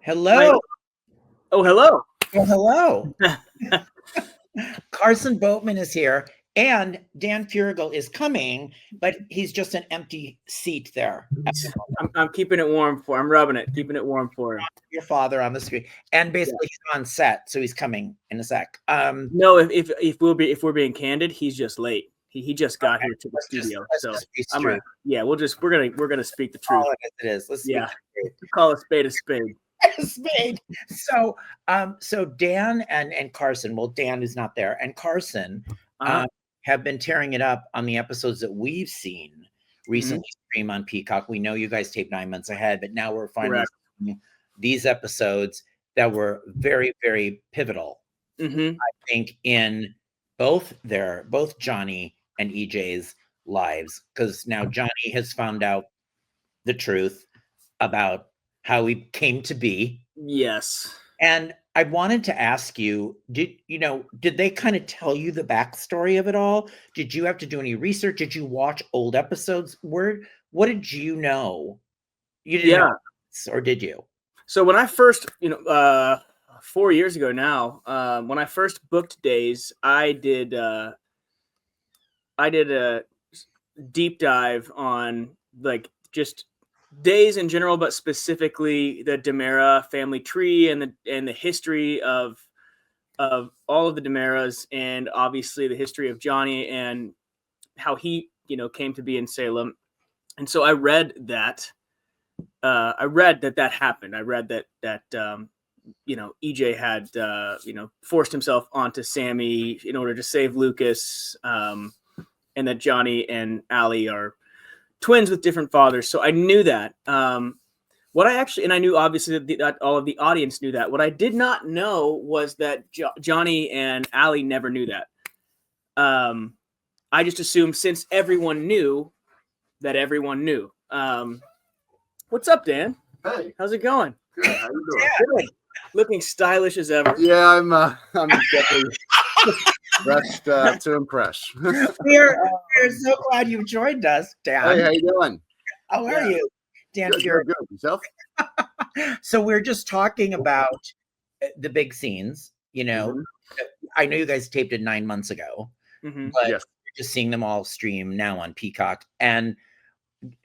Hello. Oh, hello. Well, hello. Carson Boatman is here, and Dan Feuerriegel is coming, but he's just an empty seat there. I'm keeping it warm for. I'm rubbing it, keeping it warm for him. Your father on the screen, and basically he's on set, so he's coming in a sec. No, if we're being candid, he's just late. He just got here to the studio, so we're gonna speak the truth. It is. Let's call a spade a spade. Spade. So Dan and Carson. Well, Dan is not there, and Carson have been tearing it up on the episodes that we've seen recently stream on Peacock. We know you guys tape 9 months ahead, but now we're finally seeing these episodes that were very, very pivotal. I think in both Johnny and EJ's lives, because now Johnny has found out the truth about how he came to be. Yes. And I wanted to ask you, did they kind of tell you the backstory of it all? Did you have to do any research? Did you watch old episodes? What did you know? You didn't know this, or did you? So when I first, 4 years ago now, when I first booked days, I did a deep dive on like just days in general, but specifically the DiMera family tree and the history of all of the DiMeras, and obviously the history of Johnny and how he came to be in Salem. And so I read that happened. I read that EJ had forced himself onto Sami in order to save Lucas, and that Johnny and Allie are twins with different fathers. So I knew that. And I knew obviously that all of the audience knew that. What I did not know was that Johnny and Allie never knew that. I just assumed since everyone knew that everyone knew. What's up, Dan? Hey, how's it going? Good. How you doing? Good. Looking stylish as ever. Yeah, I'm definitely dressed to impress. We're so glad you joined us, Dan. Hey, how you doing? How are you, Dan? Good. Yourself? So we're just talking about the big scenes. I know you guys taped it 9 months ago, but you're just seeing them all stream now on Peacock. And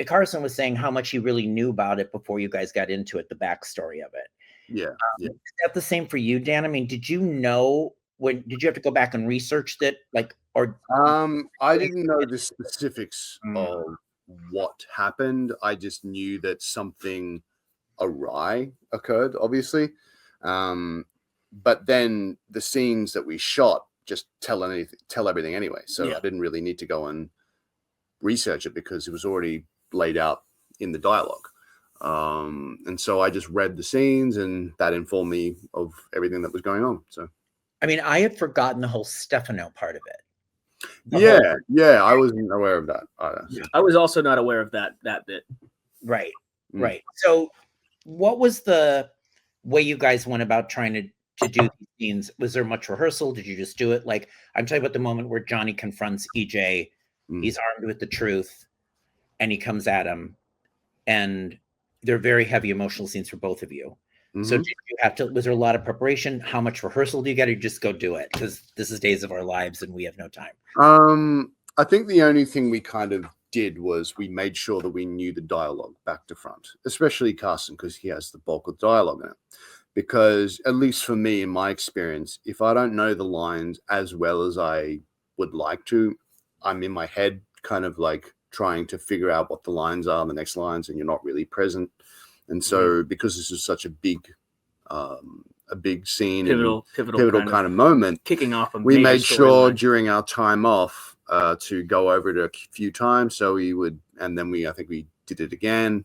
Carson was saying how much he really knew about it before you guys got into it, the backstory of it. Yeah. Is that the same for you, Dan? I mean, did you know did you have to go back and research it? I didn't know the specifics of what happened. I just knew that something awry occurred, obviously. But then the scenes that we shot just tell everything anyway. So I didn't really need to go and research it because it was already laid out in the dialogue. And so I just read the scenes, and that informed me of everything that was going on. So, I mean, I had forgotten the whole Stefano part of it. I wasn't aware of that either. I was also not aware of that bit. Right. So what was the way you guys went about trying to do these scenes? Was there much rehearsal? Did you just do it? Like, I'm talking about the moment where Johnny confronts EJ. He's armed with the truth, and he comes at him, and they're very heavy emotional scenes for both of you. So did you have to, was there a lot of preparation? How much rehearsal do you get, or just go do it? Because this is Days of Our Lives and we have no time. I think the only thing we kind of did was we made sure that we knew the dialogue back to front, especially Carson, because he has the bulk of the dialogue in it. Because at least for me, in my experience, if I don't know the lines as well as I would like to, I'm in my head kind of like trying to figure out what the lines are, the next lines, and you're not really present. And so because this is such a big scene, pivotal kind of moment, kicking off we made sure during our time off to go over it a few times. So we would, and then I think we did it again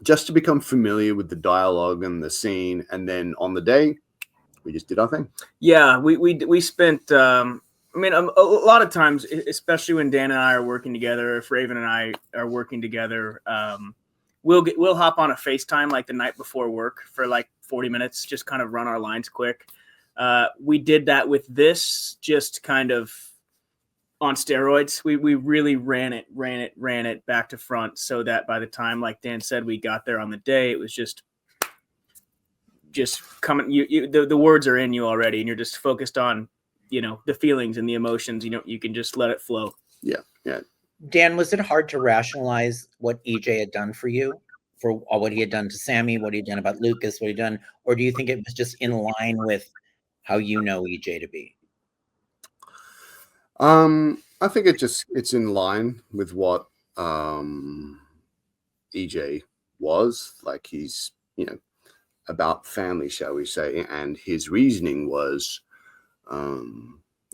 just to become familiar with the dialogue and the scene. And then on the day, we just did our thing. Yeah, we spent, a lot of times, especially when Dan and I are working together, if Raven and I are working together, we'll hop on a FaceTime like the night before work for like 40 minutes, just kind of run our lines quick. We did that with this, just kind of on steroids. We really ran it back to front, so that by the time, like Dan said, we got there on the day, it was just just coming. The words are in you already, and you're just focused on, the feelings and the emotions. You can just let it flow. Yeah. Dan, was it hard to rationalize what EJ had done for you, for what he had done to Sami, what he'd done about Lucas, what he'd done, or do you think it was just in line with how you know EJ to be? I think it's in line with what EJ was like. He's about family, shall we say, and his reasoning was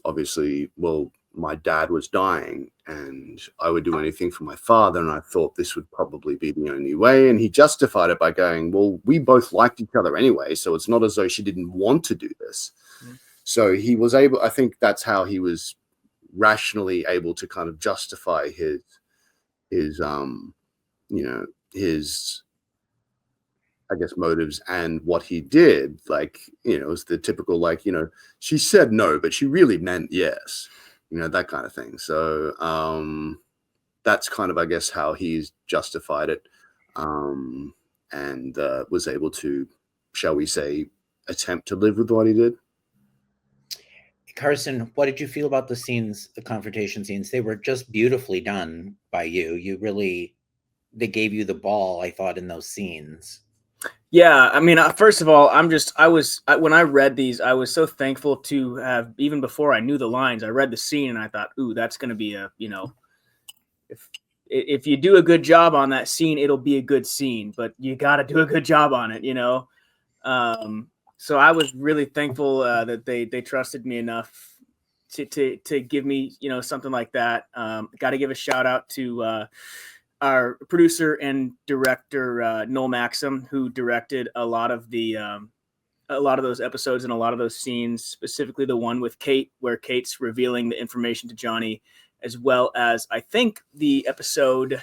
obviously, well, my dad was dying and I would do anything for my father, and I thought this would probably be the only way. And he justified it by going, well, we both liked each other anyway, so it's not as though she didn't want to do this. So he was able, I think that's how he was rationally able to kind of justify his I guess motives and what he did. Like, it was the typical, like, she said no, but she really meant yes, that kind of thing. So that's kind of, I guess, how he's justified it, and was able to, shall we say, attempt to live with what he did. Carson, what did you feel about the scenes, the confrontation scenes? They were just beautifully done by you. They gave you the ball, I thought, in those scenes. Yeah, I mean, first of all, when I read these, I was so thankful to have, even before I knew the lines, I read the scene and I thought, ooh, that's going to be if you do a good job on that scene, it'll be a good scene, but you got to do a good job on it, So I was really thankful that they trusted me enough to give me, something like that. Got to give a shout out to our producer and director, Noel Maxim, who directed a lot of those episodes and a lot of those scenes, specifically the one with Kate, where Kate's revealing the information to Johnny, as well as, I think, the episode.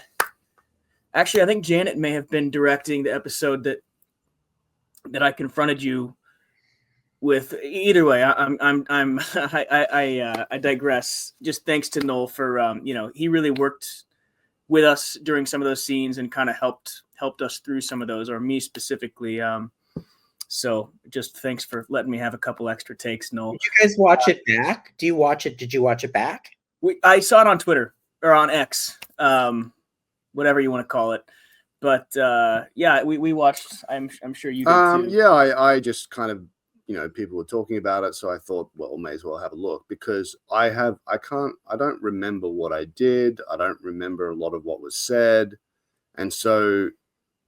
Actually, I think Janet may have been directing the episode that I confronted you with. Either way, I digress. Just thanks to Noel for he really worked with us during some of those scenes and kind of helped us through some of those, or me specifically. So just thanks for letting me have a couple extra takes, Noel. Did you guys watch it back? Did you watch it back? I saw it on Twitter or on X, whatever you want to call it. But yeah, we watched. I'm sure you did too. Yeah, I just kind of, people were talking about it, so I thought, well, may as well have a look, because I don't remember what I did. I don't remember a lot of what was said. And so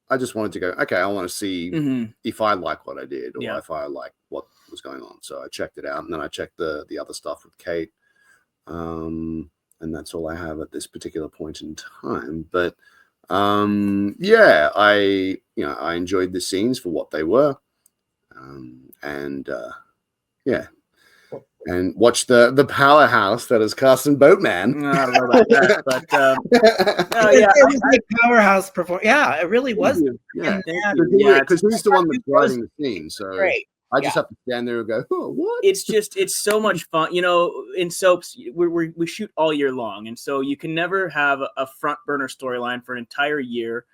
I just wanted to go, okay, I want to see if I like what I did, or if I like what was going on. So I checked it out, and then I checked the other stuff with Kate. And that's all I have at this particular point in time. But yeah, I enjoyed the scenes for what they were. And watch the powerhouse that is Carson Boatman. I don't know about that, but It was like powerhouse perform. Yeah, it really was. Yeah, because he's the one that's writing the scene. So great. I just have to stand there and go, oh, what? It's so much fun. In soaps, we shoot all year long, and so you can never have a front burner storyline for an entire year.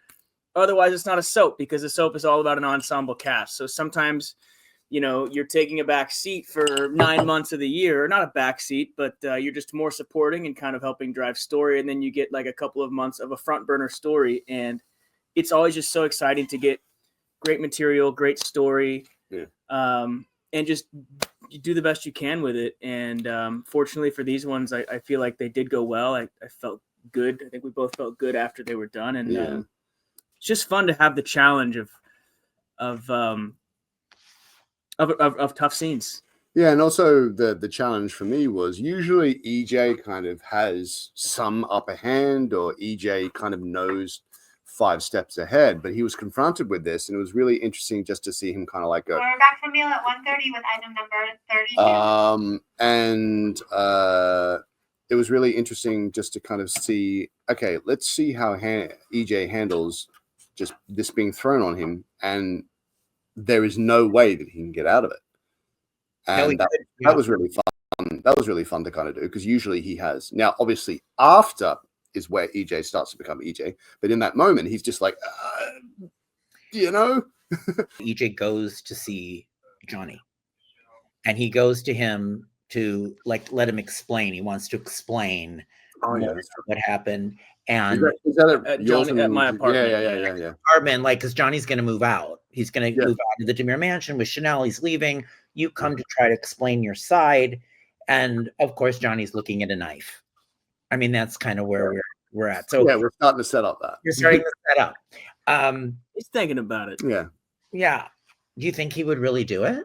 Otherwise, it's not a soap, because a soap is all about an ensemble cast. So sometimes, you're taking a back seat for 9 months of the year, not a back seat, but you're just more supporting and kind of helping drive story. And then you get like a couple of months of a front burner story. And it's always just so exciting to get great material, great story, and just you do the best you can with it. And fortunately for these ones, I feel like they did go well. I felt good. I think we both felt good after they were done. And it's just fun to have the challenge of tough scenes. Yeah, and also the challenge for me was, usually EJ kind of has some upper hand, or EJ kind of knows 5 steps ahead, but he was confronted with this, and it was really interesting just to see him kind of like go, we're back from meal at 1:30 with item number 32. And it was really interesting just to kind of see, okay, let's see how EJ handles just this being thrown on him, and there is no way that he can get out of it. And that was really fun. That was really fun to kind of do, because usually he has. Now, obviously, after is where EJ starts to become EJ, but in that moment, he's just like, EJ goes to see Johnny, and he goes to him to like let him explain. He wants to explain what happened. And is that at my apartment? Yeah. Apartment, like, because Johnny's going to move out. He's going to move out to the DiMera mansion with Chanel. He's leaving. You come to try to explain your side, and of course, Johnny's looking at a knife. I mean, that's kind of where we're at. So yeah, we're starting to set up that. You're starting to set up. He's thinking about it. Yeah. Do you think he would really do it?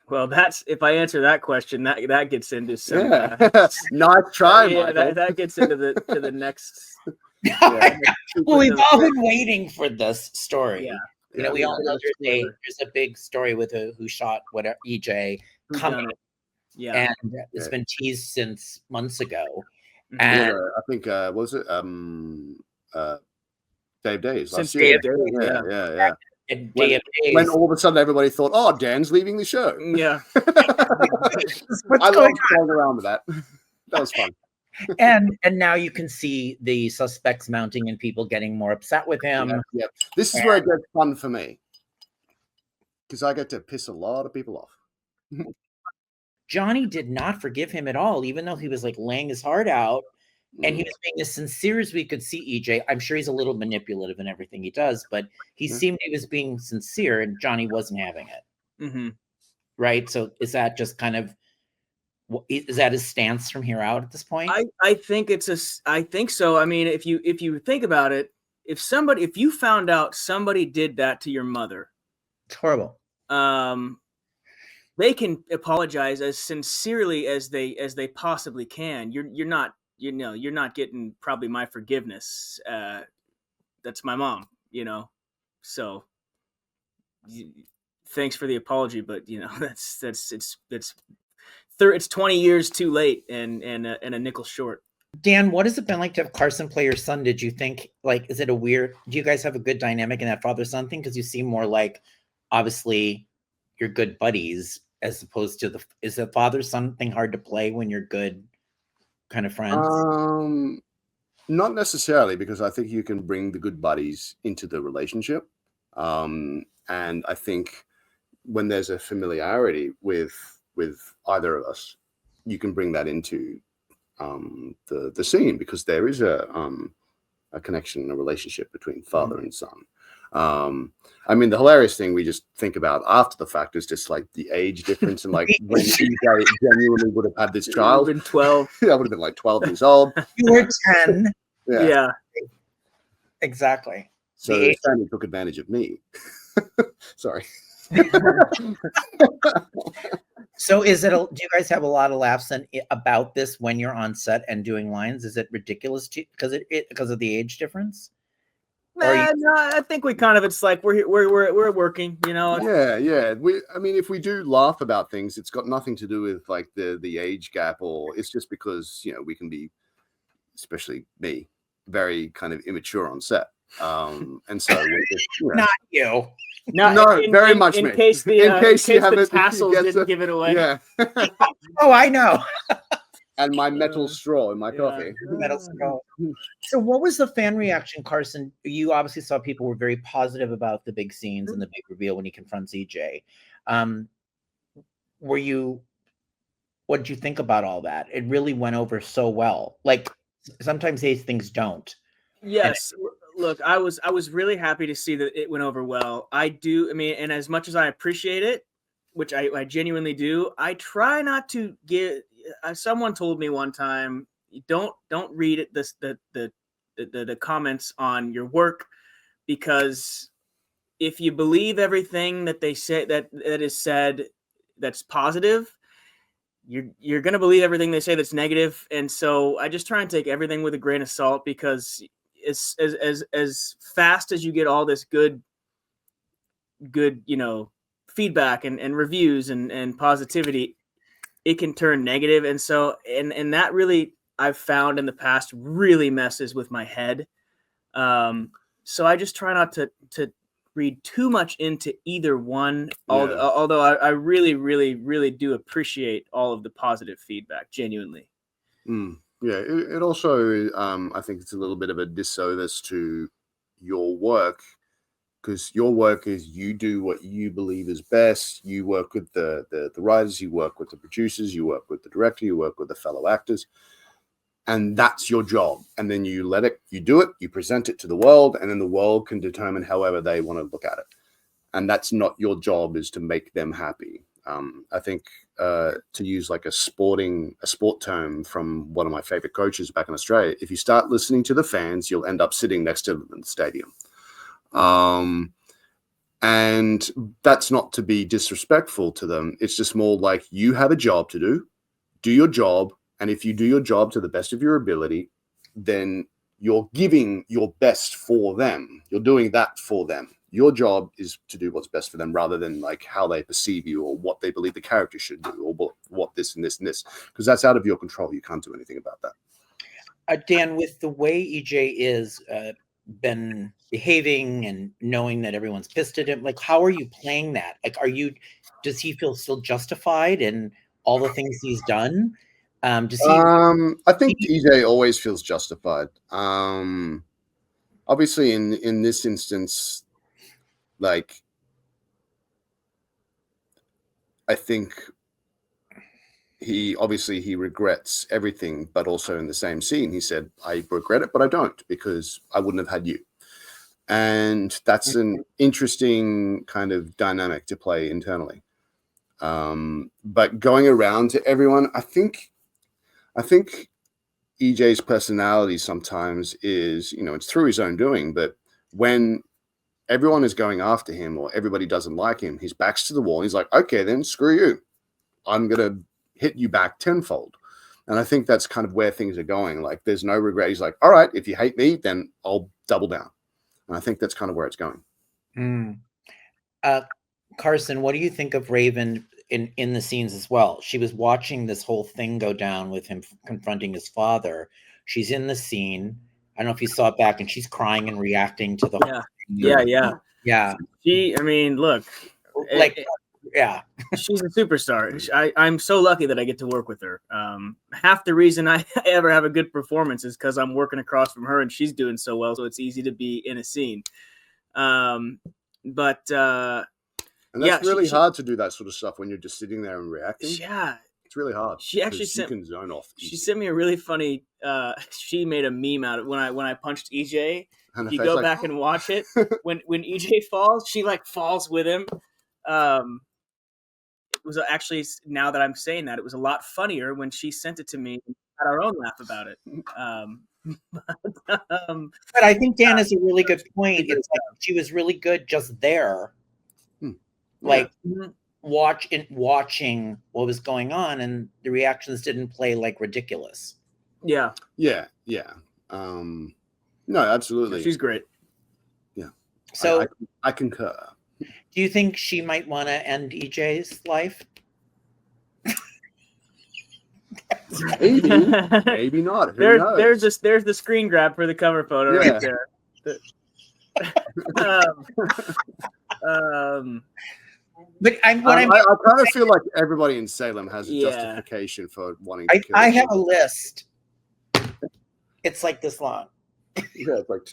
Well, that's if I answer that question, that gets into some. Nice try, yeah, Michael. that gets into the next. Well, we've all been waiting for this story. Yeah. You know, we all know there's a big story with who shot whatever EJ coming. Yeah, and it's been teased since months ago. Mm-hmm. And I think was it Dave Days since last year? Dave Days, yeah. When all of a sudden everybody thought, "Oh, Dan's leaving the show." Yeah, I love going around with that. That was fun. and now you can see the suspects mounting and people getting more upset with him. Yeah. This is where it gets fun for me because I get to piss a lot of people off. Johnny did not forgive him at all, even though he was like laying his heart out and he was being as sincere as we could see EJ. I'm sure he's a little manipulative in everything he does, but he seemed he was being sincere and Johnny wasn't having it. Mm-hmm. Right. So is that just kind of, is that his stance from here out at this point? I think I think so. I mean, if you think about it, if you found out somebody did that to your mother, it's horrible. They can apologize as sincerely as they possibly can. You're not getting probably my forgiveness. That's my mom, So thanks for the apology, but it's 20 years too late and a nickel short. Dan, what has it been like to have Carson play your son? Did you think, like, is it do you guys have a good dynamic in that father-son thing? Because you seem more like, obviously, you're good buddies as opposed to is the father-son thing hard to play when you're good kind of friends? Not necessarily, because I think you can bring the good buddies into the relationship. And I think when there's a familiarity with either of us, you can bring that into the scene because there is a connection, a relationship between father and son. I mean, the hilarious thing we just think about after the fact is just like the age difference and like when EJ genuinely would have had this child. Been 12. Yeah, I would have been like 12 years old. You were 10. Yeah. Exactly. So Sami took advantage of me. Sorry. So do you guys have a lot of laughs about this when you're on set and doing lines? Is it ridiculous because of the age difference? No, I think we kind of, it's like we're working, Yeah. I mean, if we do laugh about things, it's got nothing to do with like the age gap, or it's just because we can be, especially me, very kind of immature on set. And so not you. No, very much in me. Case the tassels didn't give it away. Yeah. Oh, I know. And my metal straw in my coffee. Metal straw. So what was the fan reaction, Carson? You obviously saw people were very positive about the big scenes and the big reveal when he confronts EJ. What did you think about all that? It really went over so well. Like sometimes these things don't. Yes. Look, I was really happy to see that it went over well. I do. I mean, and as much as I appreciate it, which I genuinely do, I try not to give. Someone told me one time, don't read it, the comments on your work, because if you believe everything that they say that is said that's positive, you're going to believe everything they say that's negative. And so I just try and take everything with a grain of salt, because as fast as you get all this good feedback and reviews and positivity, it can turn negative. And so and that really, I've found in the past, really messes with my head. So I just try not to read too much into either one. Although I really, really, really do appreciate all of the positive feedback, genuinely. Yeah, it also, I think it's a little bit of a disservice to your work, because your work is you do what you believe is best. You work with the writers, you work with the producers, you work with the director, you work with the fellow actors, and that's your job. And then you do it, you present it to the world, and then the world can determine however they want to look at it. And that's not your job, is to make them happy. I think to use like a sport term from one of my favorite coaches back in Australia, if you start listening to the fans, you'll end up sitting next to them in the stadium. And that's not to be disrespectful to them. It's just more like, you have a job to do your job. And if you do your job to the best of your ability, then you're giving your best for them. You're doing that for them. Your job is to do what's best for them, rather than like how they perceive you or what they believe the character should do, or what this and this and this, because that's out of your control. You can't do anything about that. Dan, with the way EJ is been behaving and knowing that everyone's pissed at him, like, how are you playing that? Like, does he feel still justified in all the things he's done? I think EJ always feels justified. Obviously in this instance, like, I think he regrets everything, but also in the same scene, he said, I regret it, but I don't, because I wouldn't have had you. And that's an interesting kind of dynamic to play internally. But going around to everyone, I think EJ's personality sometimes is, it's through his own doing, but when everyone is going after him or everybody doesn't like him, his back's to the wall. He's like, okay, then screw you. I'm going to hit you back tenfold. And I think that's kind of where things are going. Like, there's no regret. He's like, all right, if you hate me, then I'll double down. And I think that's kind of where it's going. Carson, what do you think of Raven in the scenes as well? She was watching this whole thing go down with him confronting his father. She's in the scene. I don't know if you saw it back, and she's crying and reacting to the whole thing. Yeah. Look, yeah, she's a superstar. I'm so lucky that I get to work with her. Half the reason I ever have a good performance is because I'm working across from her and she's doing so well, so it's easy to be in a scene. And that's really hard to do that sort of stuff when you're just sitting there and reacting. Yeah. It's really hard. She actually you can zone off. Easy. She sent me a really funny. She made a meme out of when I punched EJ. And if you go back and watch it, when EJ falls, she like falls with him. It was actually, now that I'm saying that, it was a lot funnier when she sent it to me and had our own laugh about it. But I think Dan has a really good point. It's like she was really good just there, like watching what was going on, and the reactions didn't play like ridiculous. Yeah. No, absolutely. She's great. Yeah. So I concur. Do you think she might want to end EJ's life? Maybe not. Who knows? There's the screen grab for the cover photo right there. But I kind of feel like everybody in Salem has a justification for wanting to kill I have a list. It's like this long. Yeah, it's like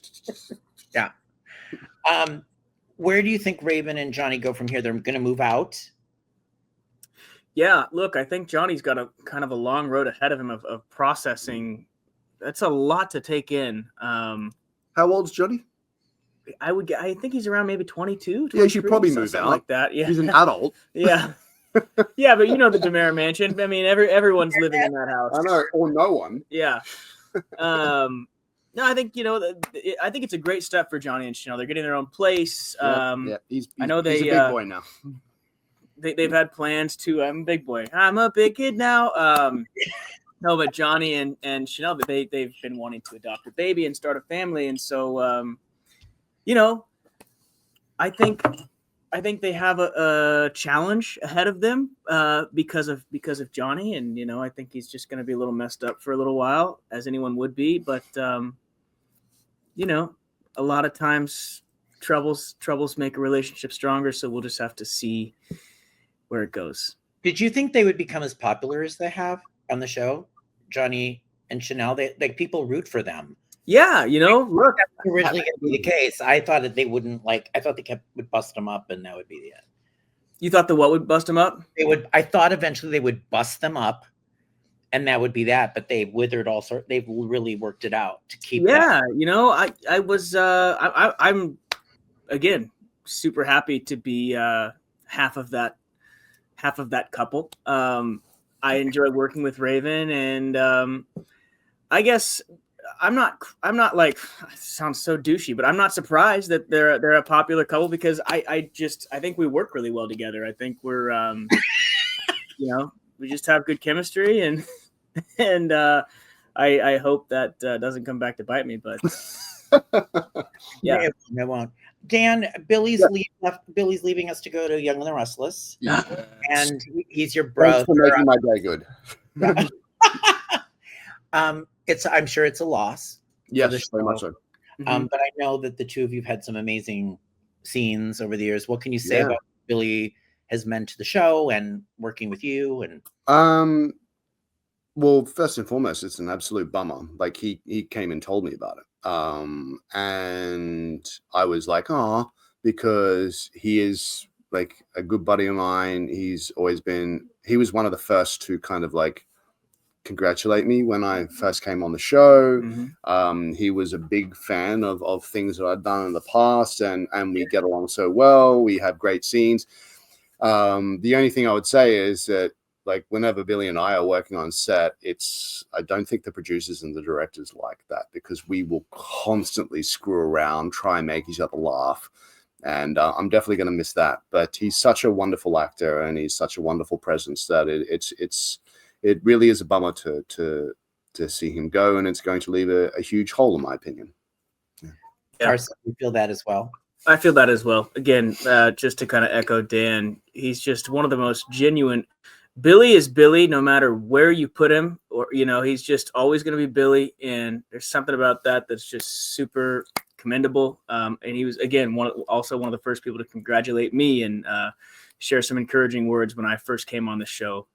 yeah. Where do you think Raven and Johnny go from here? They're going to move out? Yeah, look, I think Johnny's got a kind of a long road ahead of him of processing. That's a lot to take in. How old's Johnny? I think he's around maybe 22. Yeah, he should probably move out like that. Yeah, he's an adult. Yeah, yeah, but you know the DiMera mansion. I mean, everyone's living in that house. I know, or no one. Yeah. No, I think I think it's a great step for Johnny and Chanel. They're getting their own place. He's I know he's a big boy now. They've had plans to. I'm a big boy. I'm a big kid now. No, but Johnny and Chanel, they've been wanting to adopt a baby and start a family, and so I think they have a challenge ahead of them because of Johnny, and I think he's just going to be a little messed up for a little while, as anyone would be. But a lot of times troubles make a relationship stronger. So we'll just have to see where it goes. Did you think they would become as popular as they have on the show, Johnny and Chanel? People root for them. Yeah, look. That was originally going to be the case. I thought that they wouldn't I thought they would bust them up, and that would be the end. You thought the what would bust them up? I thought eventually they would bust them up, and that would be that. But they withered all sorts. They've really worked it out to keep. Yeah, I was. I'm again super happy to be half of that couple. I enjoy working with Raven, and I guess I'm not like, it sounds so douchey, but I'm not surprised that they're a popular couple, because I think we work really well together. I think we're we just have good chemistry, and I hope that doesn't come back to bite me, but yeah, it won't. Dan, Billy's leaving us to go to Young and the Restless, and he's your brother. Thanks for making my day good. I'm sure it's a loss. Yes, very much so. But I know that the two of you have had some amazing scenes over the years. What can you say about Billy has meant to the show and working with you? And well, first and foremost, it's an absolute bummer. Like he came and told me about it. And I was like, oh, because he is like a good buddy of mine. He was one of the first to kind of like congratulate me when I first came on the show. He was a big fan of things that I'd done in the past, and we get along so well. We have great scenes. The only thing I would say is that, like, whenever Billy and I are working on set, I don't think the producers and the directors like that, because we will constantly screw around, try and make each other laugh. And I'm definitely going to miss that. But he's such a wonderful actor, and he's such a wonderful presence that it really is a bummer to see him go, and it's going to leave a huge hole, in my opinion. Carson, you feel that as well? I feel that as well. Again, just to kind of echo Dan, he's just one of the most genuine. Billy is Billy, no matter where you put him, or he's just always going to be Billy. And there's something about that that's just super commendable. And he was, again, also one of the first people to congratulate me and share some encouraging words when I first came on the show.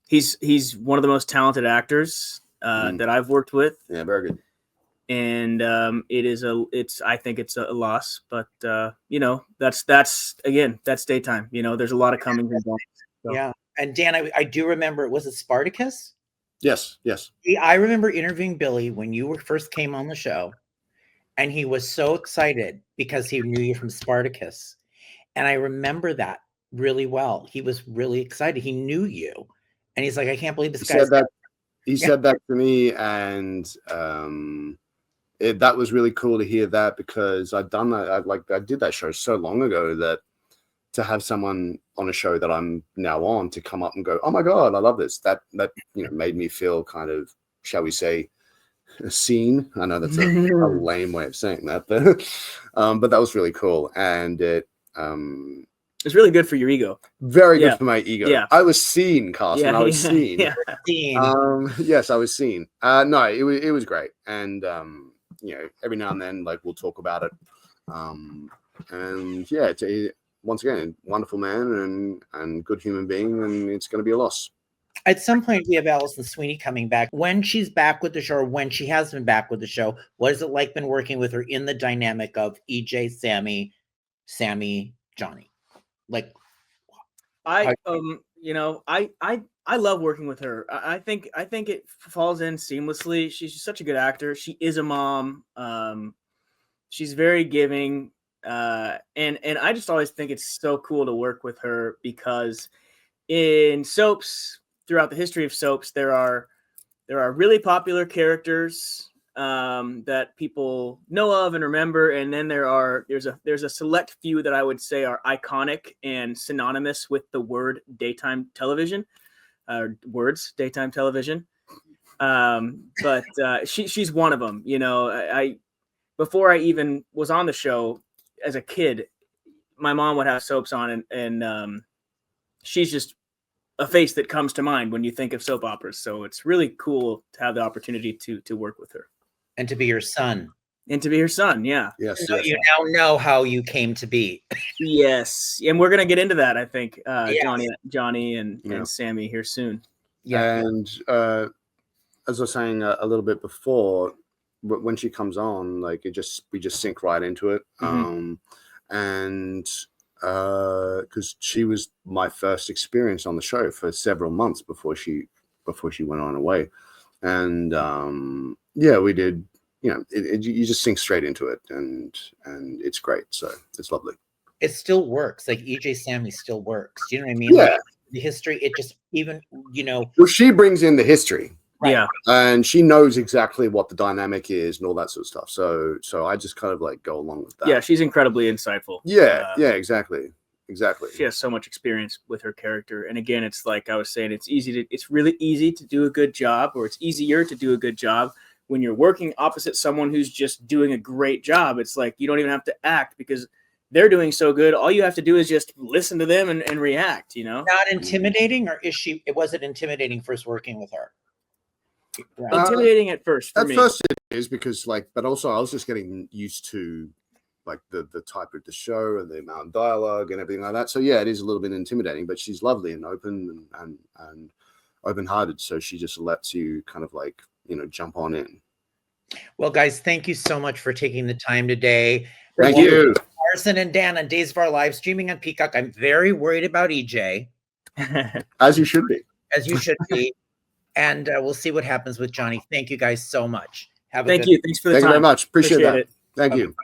He's one of the most talented actors that I've worked with. Yeah, very good. And I think it's a loss, but that's daytime. There's a lot of coming and going. So. Yeah. And Dan, I do remember, was it Spartacus? Yes. I remember interviewing Billy when you first came on the show, and he was so excited because he knew you from Spartacus. And I remember that really well. He was really excited. He knew you, and he's like, I can't believe this guy said that. He said that to me, and that was really cool to hear that, because I'd done that. I did that show so long ago that to have someone on a show that I'm now on to come up and go, oh my God, I love this. That made me feel kind of, shall we say, seen. I know that's a lame way of saying that, but that was really cool. And it's really good for your ego. Very good for my ego. Yeah. I was seen, Carson. Yeah, I was seen. Yeah. Yes, I was seen. No, it was great. And every now and then, like, we'll talk about it. And yeah, once again, wonderful man and good human being, and it's going to be a loss. At some point, we have Alison Sweeney coming back. When she's back with the show, or when she has been back with the show, what is it like been working with her in the dynamic of EJ, Sami, Johnny? Like, I love working with her. I think it falls in seamlessly. She's just such a good actor. She is a mom. She's very giving. And I just always think it's so cool to work with her, because in soaps, throughout the history of soaps, there are really popular characters that people know of and remember, and then there's a select few that I would say are iconic and synonymous with the word daytime television, daytime television. But she's one of them. Before I even was on the show as a kid, my mom would have soaps on, and she's just a face that comes to mind when you think of soap operas. So it's really cool to have the opportunity to work with her. And to be your son. Yeah. Yes. So you now know how you came to be. Yes. And we're going to get into that, I think, Johnny and Sami here soon. Yeah. And as I was saying a little bit before, when she comes on, like we just sink right into it. And because she was my first experience on the show for several months before she went on away, and yeah, we did. You know, you just sink straight into it, and it's great. So it's lovely. It still works. Like EJ Sami still works. Do you know what I mean? Yeah. Like, the history, it just even, you know. Well, she brings in the history. Right. Yeah. And she knows exactly what the dynamic is and all that sort of stuff. So I just kind of like go along with that. Yeah, she's incredibly insightful. Yeah, exactly. She has so much experience with her character. And again, it's like I was saying, it's really easy to do a good job, or it's easier to do a good job when you're working opposite someone who's just doing a great job. It's like you don't even have to act because they're doing so good. All you have to do is just listen to them and react, you know? Not intimidating, or was it intimidating first working with her? Right. Intimidating at first for me. At first it is, because but also I was just getting used to like the type of the show and the amount of dialogue and everything like that. So yeah, it is a little bit intimidating, but she's lovely and open and open-hearted. So she just lets you kind of like, you know, jump on in. Well, guys, thank you so much for taking the time today. Thank you. Carson and Dan on Days of Our Lives, streaming on Peacock. I'm very worried about EJ. As you should be. As you should be. And we'll see what happens with Johnny. Thank you guys so much. Thank you. Thanks for the time. Thank you very much. Appreciate that. It. Thank you.